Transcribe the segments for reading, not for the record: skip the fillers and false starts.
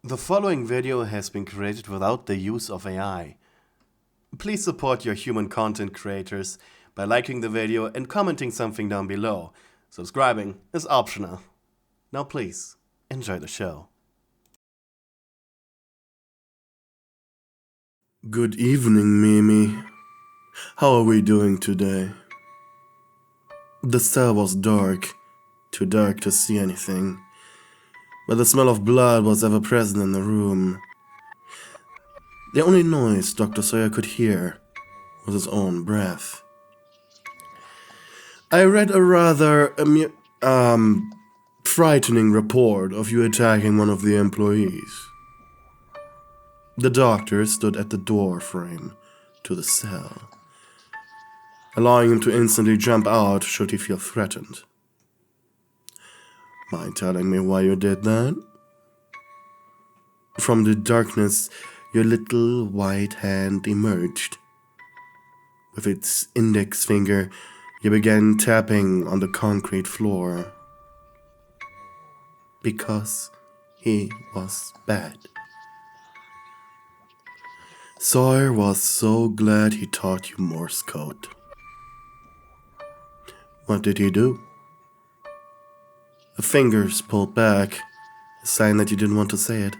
The following video has been created without the use of AI. Please support your human content creators by liking the video and commenting something down below. Subscribing is optional. Now please, enjoy the show. Good evening, Mimi. How are we doing today? The cell was dark, too dark to see anything, but the smell of blood was ever present in the room. The only noise Dr. Sawyer could hear was his own breath. I read a rather frightening report of you attacking one of the employees. The doctor stood at the door frame to the cell, allowing him to instantly jump out should he feel threatened. Mind telling me why you did that? From the darkness, your little white hand emerged. With its index finger, you began tapping on the concrete floor. Because he was bad. Sawyer was so glad he taught you Morse code. What did he do? The fingers pulled back, a sign that you didn't want to say it.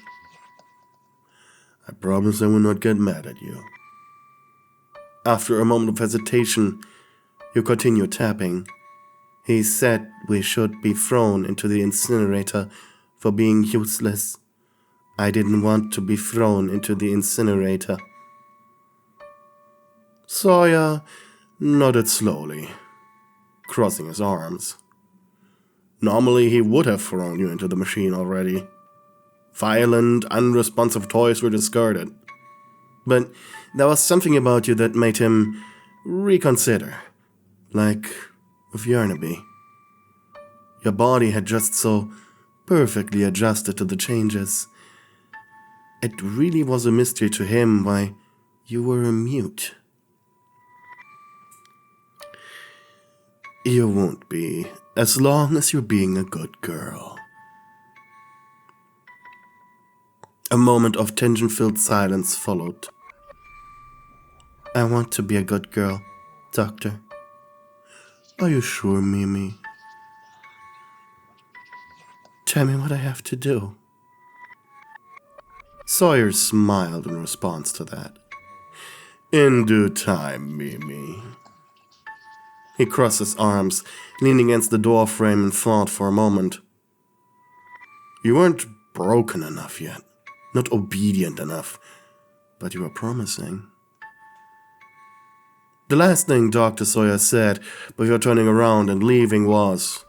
I promise I will not get mad at you. After a moment of hesitation, you continued tapping. He said we should be thrown into the incinerator for being useless. I didn't want to be thrown into the incinerator. Sawyer nodded slowly, crossing his arms. Normally he would have thrown you into the machine already. Violent, unresponsive toys were discarded. But there was something about you that made him reconsider, like with Yarnaby. Your body had just so perfectly adjusted to the changes. It really was a mystery to him why you were a mute. You won't be, as long as you're being a good girl. A moment of tension-filled silence followed. I want to be a good girl, Doctor. Are you sure, Mimi? Tell me what I have to do. Sawyer smiled in response to that. In due time, Mimi. He crossed his arms, leaning against the door frame and thought for a moment. You weren't broken enough yet, not obedient enough, but you were promising. The last thing Dr. Sawyer said before turning around and leaving was,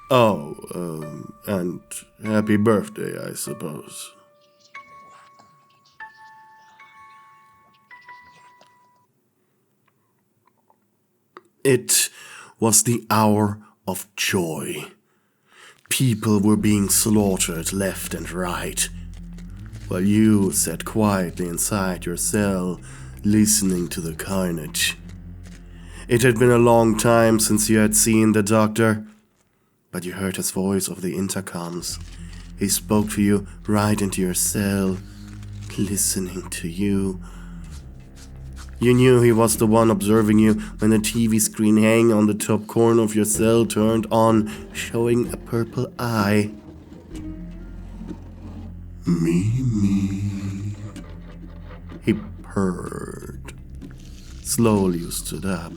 and happy birthday, I suppose. It was the hour of joy. People were being slaughtered left and right, while you sat quietly inside your cell, listening to the carnage. It had been a long time since you had seen the doctor, but you heard his voice over the intercoms. He spoke to you right into your cell, listening to you. You knew he was the one observing you when the TV screen hanging on the top corner of your cell turned on, showing a purple eye. Mimi. He purred. Slowly you stood up.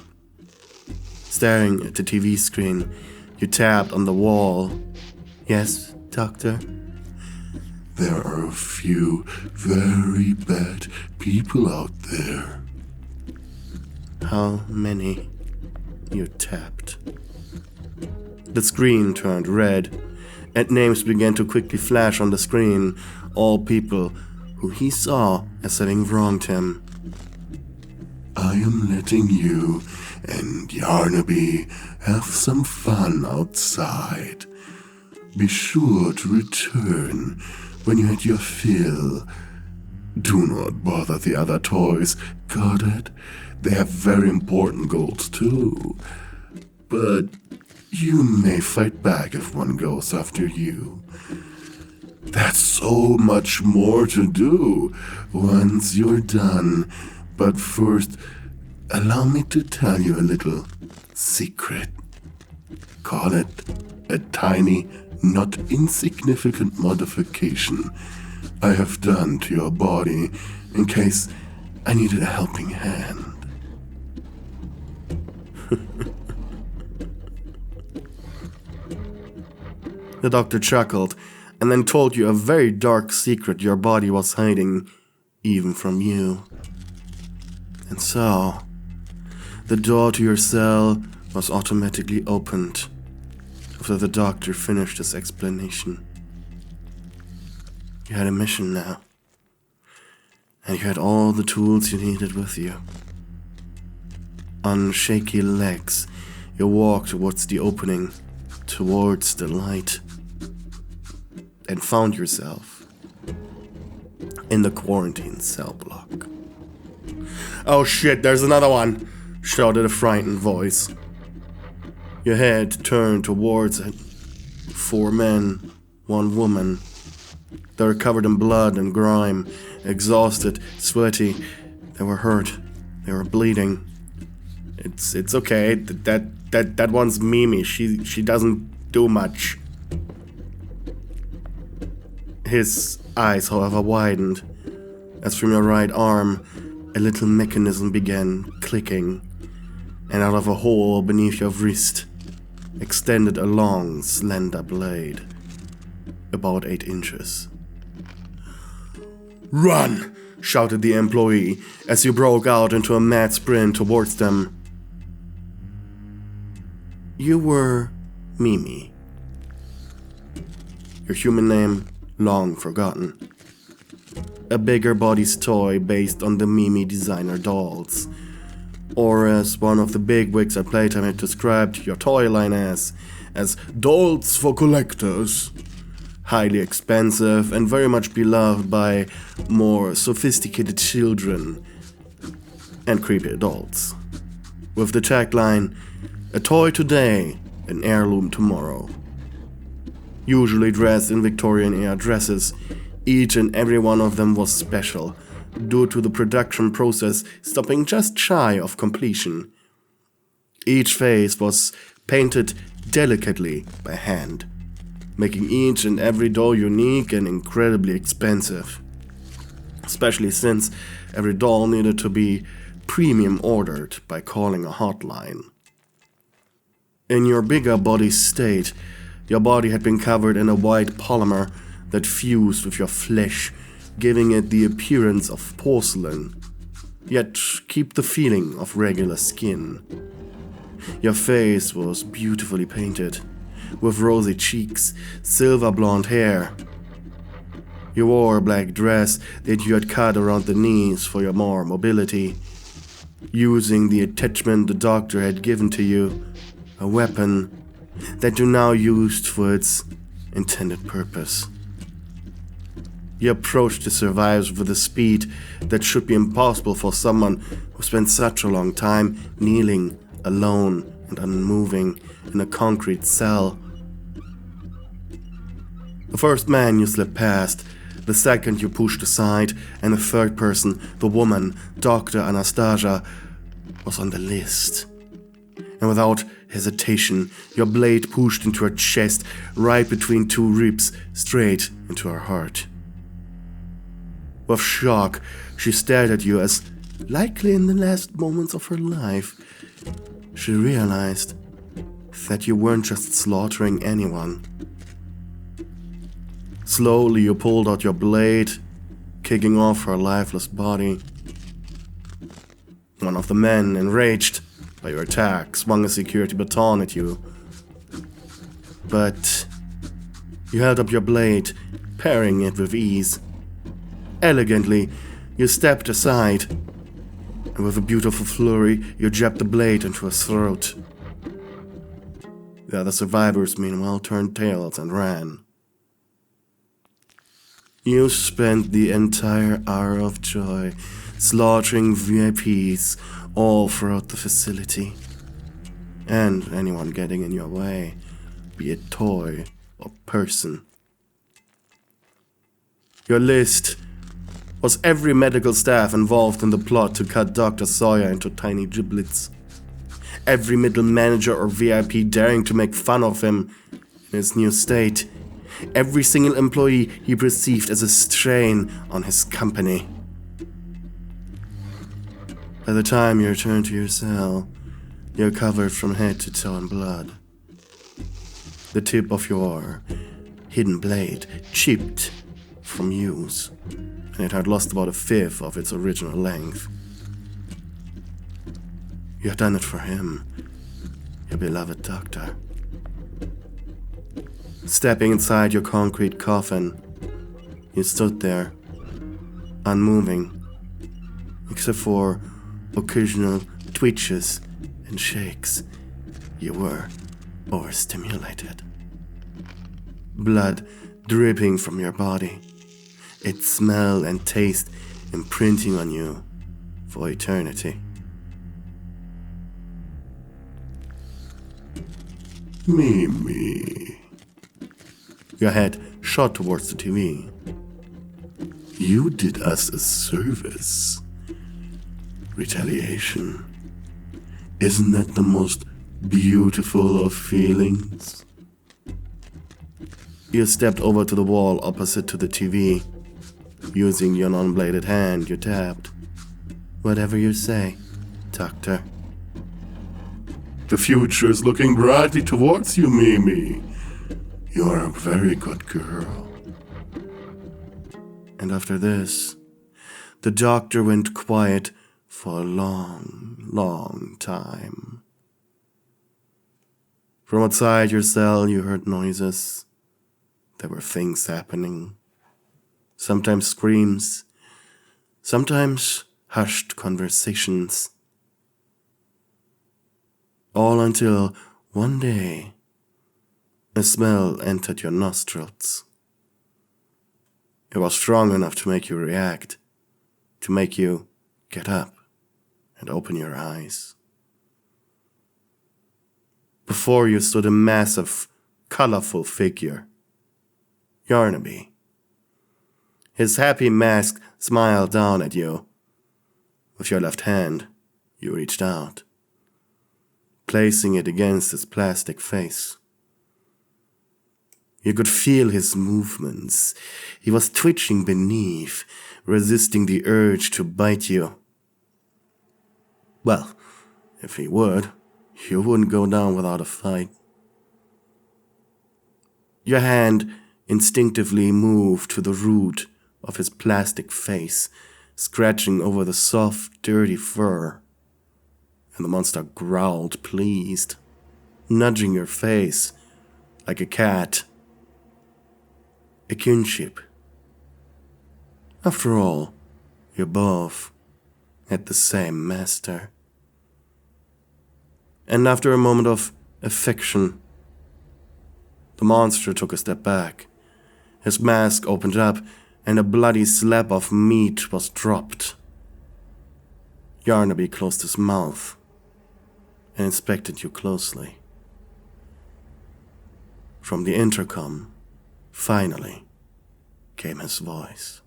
Staring at the TV screen, you tapped on the wall. Yes, Doctor? There are a few very bad people out there. How many? You tapped. The screen turned red, and names began to quickly flash on the screen, all people who he saw as having wronged him. I am letting you and Yarnaby have some fun outside. Be sure to return when you had your fill. Do not bother the other toys, got it? They have very important goals too. But you may fight back if one goes after you. That's so much more to do once you're done. But first, allow me to tell you a little secret. Call it a tiny, not insignificant modification I have done to your body in case I needed a helping hand. The doctor chuckled and then told you a very dark secret your body was hiding, even from you. And so, the door to your cell was automatically opened after the doctor finished his explanation. You had a mission now, and you had all the tools you needed with you. On shaky legs, you walked towards the opening, towards the light, and found yourself in the quarantine cell block. "Oh shit, there's another one!" shouted a frightened voice. Your head turned towards it. 4 men, 1 woman. They were covered in blood and grime, exhausted, sweaty. They were hurt. They were bleeding. It's okay. That one's Mimi. She doesn't do much. His eyes, however, widened as from your right arm a little mechanism began clicking, and out of a hole beneath your wrist extended a long, slender blade, about 8 inches. "Run!" shouted the employee as you broke out into a mad sprint towards them. You were Mimi. Your human name, long forgotten. A bigger body's toy based on the Mimi designer dolls. Or as one of the bigwigs at Playtime had described your toy line as dolls for collectors. Highly expensive and very much beloved by more sophisticated children and creepy adults. With the tagline, "A toy today, an heirloom tomorrow." Usually dressed in Victorian-era dresses, each and every one of them was special, due to the production process stopping just shy of completion. Each face was painted delicately by hand, making each and every doll unique and incredibly expensive, especially since every doll needed to be premium ordered by calling a hotline. In your bigger body state, your body had been covered in a white polymer that fused with your flesh, giving it the appearance of porcelain, yet keep the feeling of regular skin. Your face was beautifully painted, with rosy cheeks, silver blonde hair. You wore a black dress that you had cut around the knees for your more mobility, using the attachment the doctor had given to you, a weapon that you now used for its intended purpose. You approached the survivors with a speed that should be impossible for someone who spent such a long time kneeling, alone and unmoving in a concrete cell. The first man you slipped past, the second you pushed aside, and the third person, the woman, Dr. Anastasia, was on the list. And without hesitation, your blade pushed into her chest, right between 2 ribs, straight into her heart. With shock, she stared at you as, likely in the last moments of her life, she realized that you weren't just slaughtering anyone. Slowly you pulled out your blade, kicking off her lifeless body. One of the men, enraged by your attack, swung a security baton at you. But you held up your blade, parrying it with ease. Elegantly, you stepped aside, and with a beautiful flurry, you jabbed the blade into his throat. The other survivors, meanwhile, turned tails and ran. You spent the entire hour of joy slaughtering VIPs all throughout the facility, and anyone getting in your way, be it toy or person. Your list was every medical staff involved in the plot to cut Dr. Sawyer into tiny giblets. Every middle manager or VIP daring to make fun of him in his new state. Every single employee he perceived as a strain on his company. By the time you return to your cell, you're covered from head to toe in blood. The tip of your hidden blade chipped from use, and it had lost about a fifth of its original length. You had done it for him, your beloved doctor. Stepping inside your concrete coffin, you stood there, unmoving, except for occasional twitches and shakes. You were overstimulated. Blood dripping from your body, its smell and taste imprinting on you for eternity. Mimi. Your head shot towards the TV. You did us a service. Retaliation. Isn't that the most beautiful of feelings? You stepped over to the wall opposite to the TV. Using your non-bladed hand, you tapped. Whatever you say, Doctor. The future is looking brightly towards you, Mimi. You're a very good girl. And after this, the doctor went quiet for a long, long time. From outside your cell, you heard noises. There were things happening. Sometimes screams, sometimes hushed conversations. All until one day, a smell entered your nostrils. It was strong enough to make you react, to make you get up and open your eyes. Before you stood a massive, colorful figure, Yarnaby. His happy mask smiled down at you. With your left hand, you reached out, placing it against his plastic face. You could feel his movements. He was twitching beneath, resisting the urge to bite you. Well, if he would, you wouldn't go down without a fight. Your hand instinctively moved to the root of his plastic face, scratching over the soft, dirty fur. And the monster growled, pleased, nudging your face like a cat. A kinship. After all, you both had the same master. And after a moment of affection, the monster took a step back. His mask opened up, and a bloody slab of meat was dropped. Yarnaby closed his mouth and inspected you closely. From the intercom, finally, came his voice.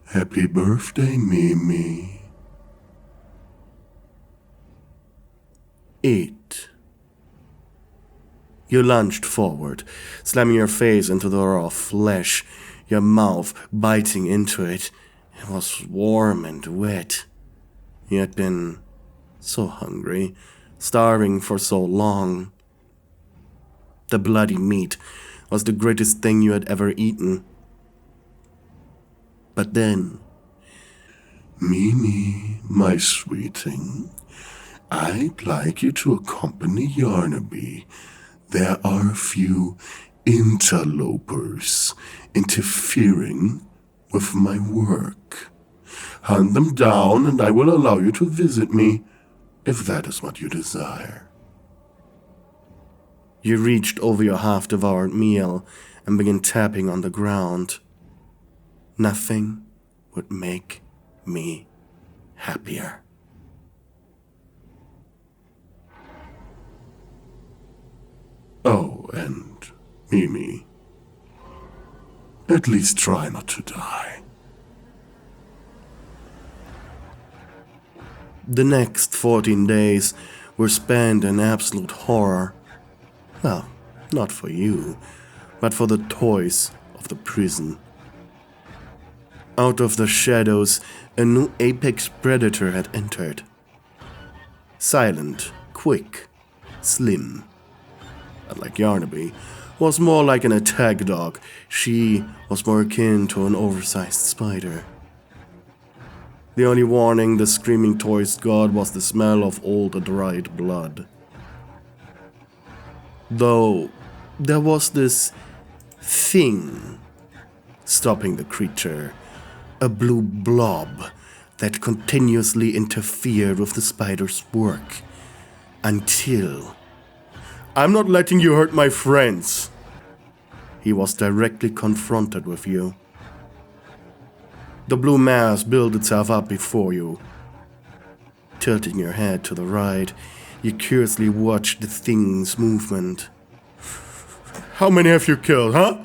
Happy birthday, Mimi. Eat. You lunged forward, slamming your face into the raw flesh, your mouth biting into it. It was warm and wet. You had been so hungry, starving for so long. The bloody meat was the greatest thing you had ever eaten. But then, Mimi, my sweeting, I'd like you to accompany Yarnaby. There are a few interlopers interfering with my work. Hunt them down and I will allow you to visit me, if that is what you desire. you reached over your half-devoured meal and began tapping on the ground. Nothing would make me happier. Oh, and Mimi, At least try not to die. The next 14 days were spent in absolute horror. Well, not for you, but for the toys of the prison. Out of the shadows, a new apex predator had entered. Silent, quick, slim. Unlike Yarnaby, was more like an attack dog. She was more akin to an oversized spider. The only warning the screaming toys got was the smell of old dried blood. Though there was this thing stopping the creature, a blue blob that continuously interfered with the spider's work until... "I'm not letting you hurt my friends!" He was directly confronted with you. The blue mass built itself up before you. Tilting your head to the right, you curiously watched the thing's movement. "How many have you killed, huh?"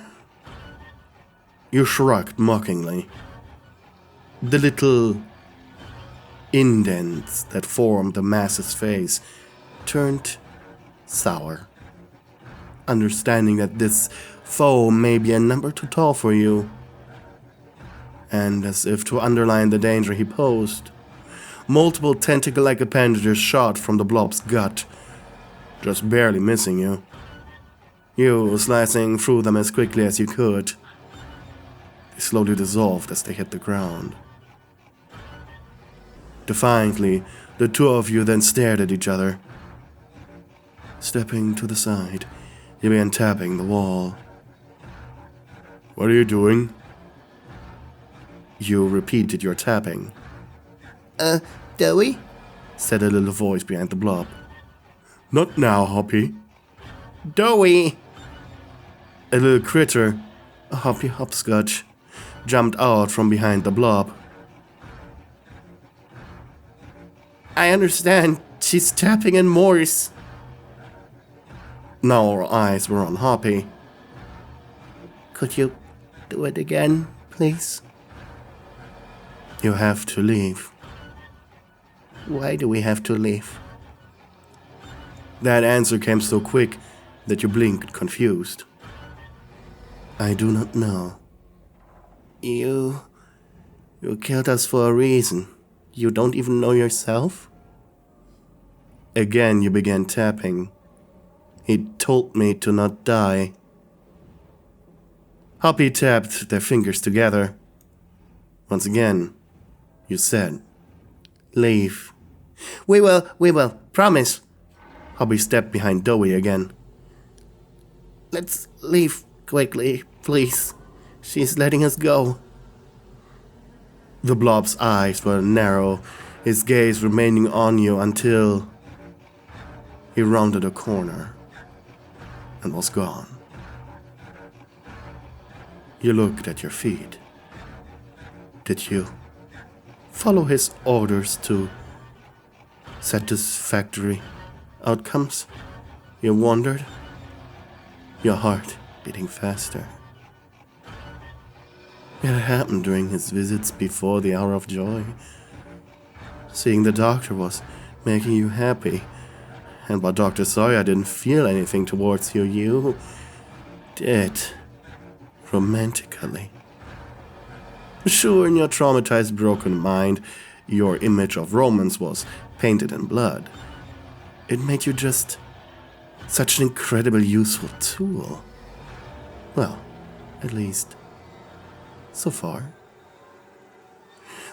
You shrugged mockingly. The little indents that formed the mass's face turned sour, understanding that this foe may be a number too tall for you. And as if to underline the danger he posed, multiple tentacle-like appendages shot from the blob's gut, just barely missing you. You slicing through them as quickly as you could. They slowly dissolved as they hit the ground. Defiantly, the two of you then stared at each other. Stepping to the side, you began tapping the wall. What are you doing? You repeated your tapping. Doughy? Said a little voice behind the blob. Not now, Hoppy. Doughy! A little critter, a hoppy hopscotch, jumped out from behind the blob. I understand. She's tapping in Morse. Now our eyes were on Hoppy. Could you do it again, please? You have to leave. Why do we have to leave? That answer came so quick that you blinked confused. I do not know. You killed us for a reason. You don't even know yourself? Again you began tapping. He told me to not die. Hoppy tapped their fingers together. Once again, you said, leave. We will, promise. Hoppy stepped behind Dowie again. Let's leave quickly, please. She's letting us go. The blob's eyes were narrow, his gaze remaining on you until he rounded a corner and was gone. You looked at your feet. Did you follow his orders to satisfactory outcomes? You wondered, your heart beating faster. It happened during his visits before the hour of joy. Seeing the doctor was making you happy, and while Dr. Sawyer didn't feel anything towards you, you did, romantically. Sure, in your traumatized, broken mind, your image of romance was painted in blood. It made you just such an incredibly useful tool. Well, at least, so far.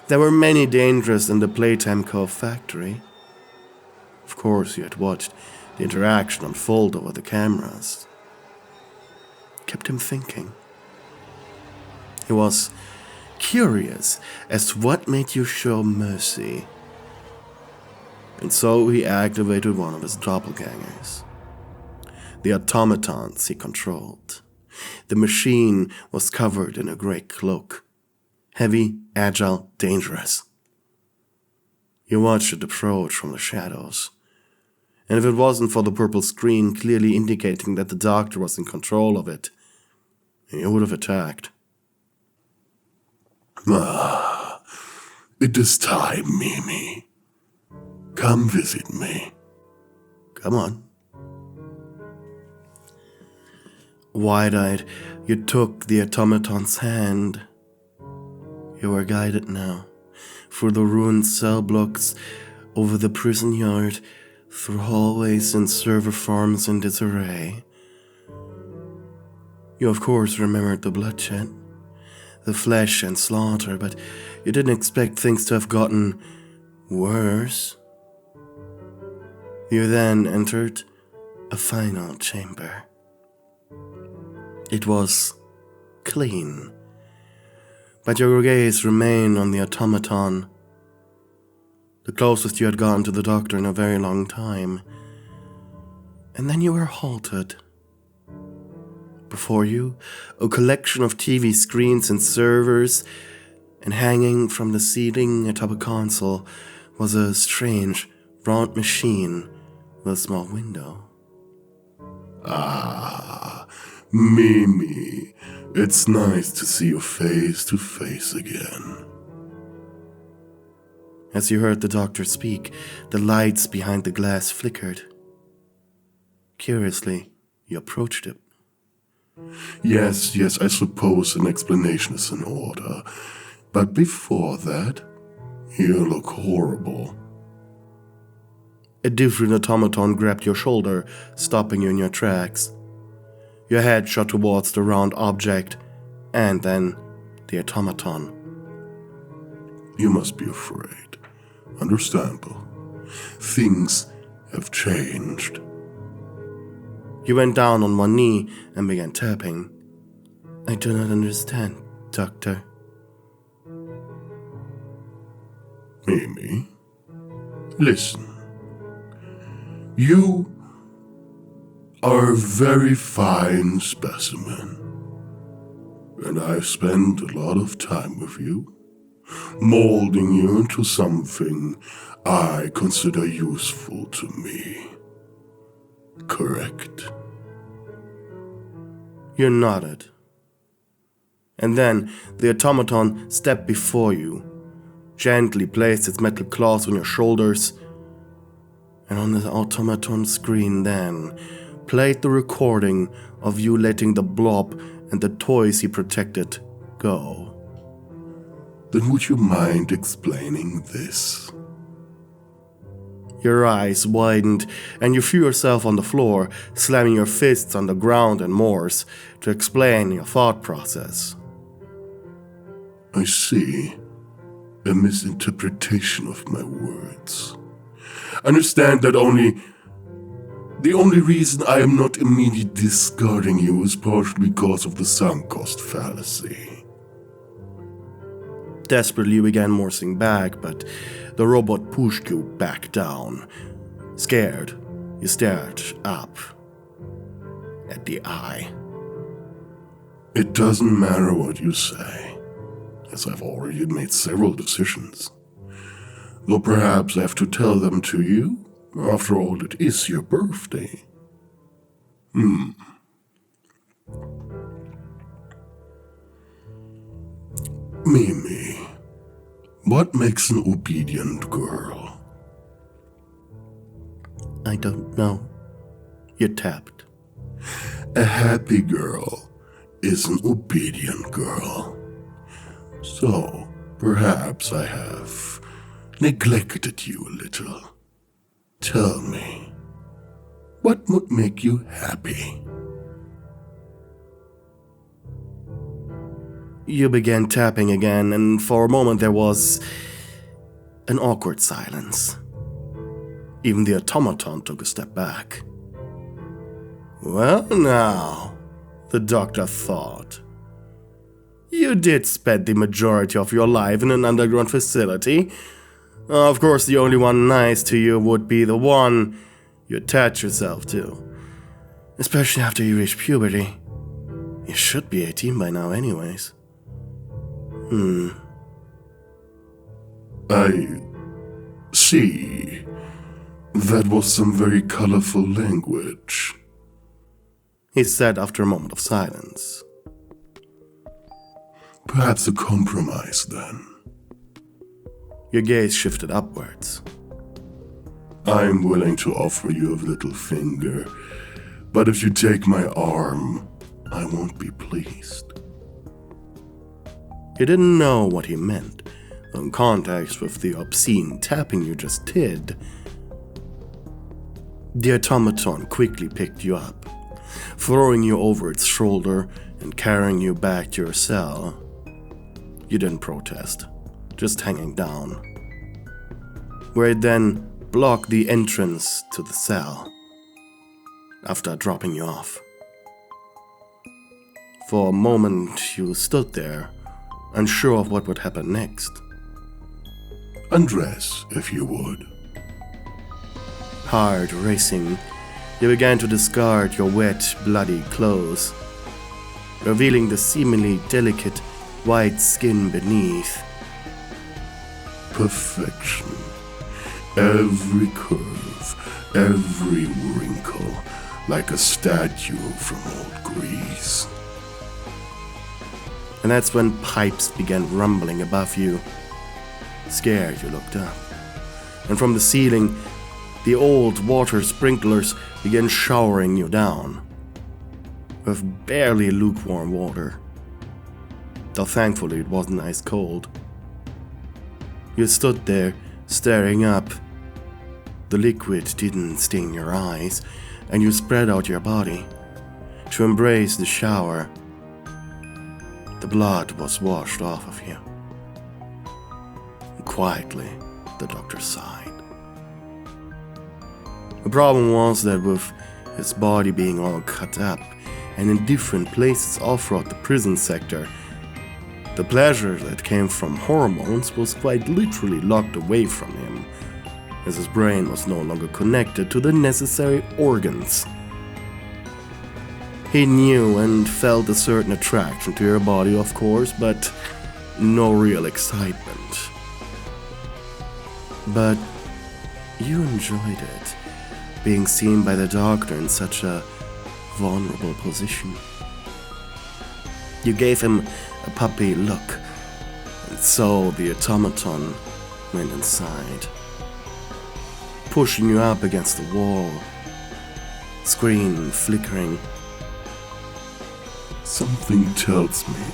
There were many dangers in the Playtime Cove factory. Of course, you had watched the interaction unfold over the cameras. Kept him thinking. He was curious as to what made you show mercy. And so he activated one of his doppelgangers. The automatons he controlled. The machine was covered in a grey cloak. Heavy, agile, dangerous. You watched it approach from the shadows. And if it wasn't for the purple screen clearly indicating that the doctor was in control of it, you would have attacked. Ah, it is time, Mimi. Come visit me. Come on. Wide-eyed, you took the automaton's hand. You were guided now, through the ruined cell blocks, over the prison yard, through hallways and server farms in disarray. You of course remembered the bloodshed, the flesh and slaughter, but you didn't expect things to have gotten worse. You then entered a final chamber. It was clean, but your gaze remained on the automaton, the closest you had gotten to the doctor in a very long time. And then you were halted. Before you, a collection of TV screens and servers, and hanging from the ceiling atop a console was a strange, round machine with a small window. Ah, Mimi, it's nice to see you face to face again. As you heard the doctor speak, the lights behind the glass flickered. Curiously, you approached it. Yes, I suppose an explanation is in order. But before that, you look horrible. A different automaton grabbed your shoulder, stopping you in your tracks. Your head shot towards the round object, and then the automaton. You must be afraid. Understandable. Things have changed. You went down on one knee and began tapping. I do not understand, Doctor. Mimi, listen. You are a very fine specimen, and I've spent a lot of time with you, molding you into something I consider useful to me. Correct? You nodded. And then the automaton stepped before you, gently placed its metal claws on your shoulders, and on the automaton screen then played the recording of you letting the blob and the toys he protected go. Then would you mind explaining this? Your eyes widened, and you threw yourself on the floor, slamming your fists on the ground and moors to explain your thought process. I see. A misinterpretation of my words. Understand that the only reason I am not immediately discarding you is partially because of the sunk cost fallacy. Desperately you began morsing back, but the robot pushed you back down. Scared, you stared up at the eye. It doesn't matter what you say, as I've already made several decisions. Though perhaps I have to tell them to you. After all, it is your birthday. Mimi, what makes an obedient girl? I don't know. You tapped. A happy girl is an obedient girl. So, perhaps I have neglected you a little. Tell me, what would make you happy? You began tapping again, and for a moment there was an awkward silence. Even the automaton took a step back. Well now, the doctor thought. You did spend the majority of your life in an underground facility. Of course, the only one nice to you would be the one you attach yourself to. Especially after you reach puberty. You should be 18 by now anyways. I see. That was some very colorful language. He said after a moment of silence. Perhaps a compromise then. Your gaze shifted upwards. I'm willing to offer you a little finger, but if you take my arm, I won't be pleased. You didn't know what he meant, in context with the obscene tapping you just did. The automaton quickly picked you up, throwing you over its shoulder and carrying you back to your cell. You didn't protest, just hanging down, where it then blocked the entrance to the cell after dropping you off. For a moment, you stood there, unsure of what would happen next. Undress, if you would. Heart racing, you began to discard your wet, bloody clothes, revealing the seemingly delicate, white skin beneath. Perfection. Every curve, every wrinkle, like a statue from old Greece. And that's when pipes began rumbling above you. Scared, you looked up, and from the ceiling, the old water sprinklers began showering you down with barely lukewarm water, though thankfully it wasn't ice cold. You stood there, staring up. The liquid didn't sting your eyes, and you spread out your body to embrace the shower. The blood was washed off of you. Quietly, the doctor sighed. The problem was that with his body being all cut up and in different places all throughout the prison sector, the pleasure that came from hormones was quite literally locked away from him, as his brain was no longer connected to the necessary organs. He knew and felt a certain attraction to your body, of course, but no real excitement. But you enjoyed it, being seen by the doctor in such a vulnerable position. You gave him a puppy look, and so the automaton went inside, pushing you up against the wall, screen flickering. Something tells me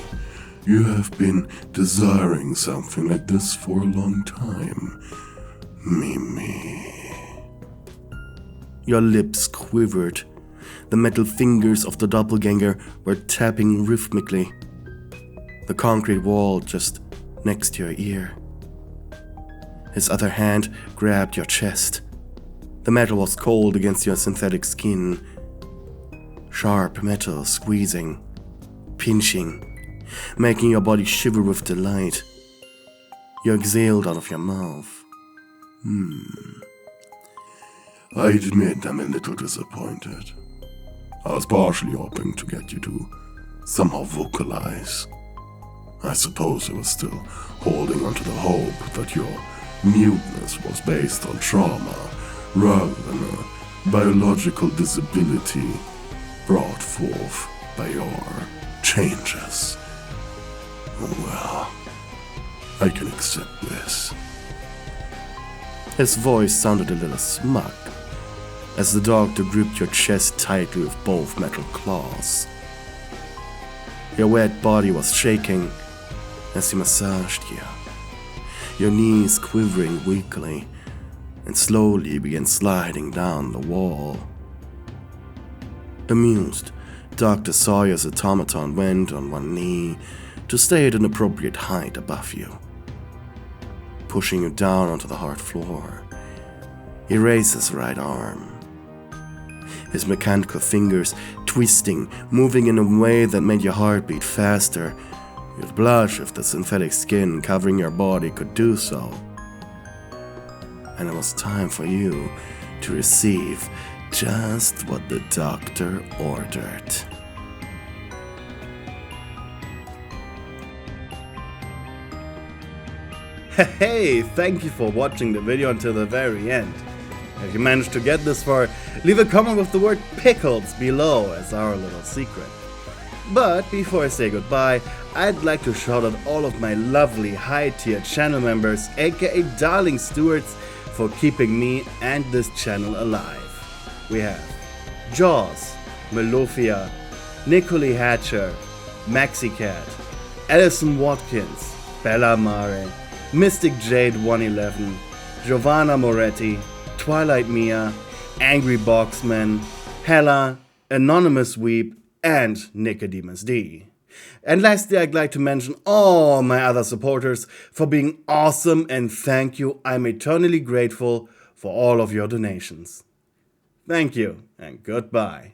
you have been desiring something like this for a long time. Mimi. Your lips quivered. The metal fingers of the doppelganger were tapping rhythmically. The concrete wall just next to your ear. His other hand grabbed your chest. The metal was cold against your synthetic skin. Sharp metal squeezing, pinching, making your body shiver with delight. You exhaled out of your mouth. I admit I'm a little disappointed. I was partially hoping to get you to somehow vocalize. I suppose I was still holding onto the hope that your muteness was based on trauma rather than a biological disability brought forth by your changes. Well, I can accept this. His voice sounded a little smug, as the doctor gripped your chest tightly with both metal claws. Your wet body was shaking as he massaged you, your knees quivering weakly, and slowly began sliding down the wall. Amused, Dr. Sawyer's automaton went on one knee to stay at an appropriate height above you, pushing you down onto the hard floor. He raised his right arm, his mechanical fingers twisting, moving in a way that made your heart beat faster. You'd blush if the synthetic skin covering your body could do so. And it was time for you to receive just what the doctor ordered. Hey, thank you for watching the video until the very end. If you managed to get this far, leave a comment with the word pickles below as our little secret. But before I say goodbye, I'd like to shout out all of my lovely high-tier channel members, aka Darling Stewards, for keeping me and this channel alive. We have Jaws, Melofia, Nicole Hatcher, Maxicat, Alison Watkins, Bella Mare, Mystic Jade 111, Giovanna Moretti, Twilight Mia, Angry Boxman, Hella, Anonymous Weep, and Nicodemus D. And lastly, I'd like to mention all my other supporters for being awesome, and thank you. I'm eternally grateful for all of your donations. Thank you and goodbye.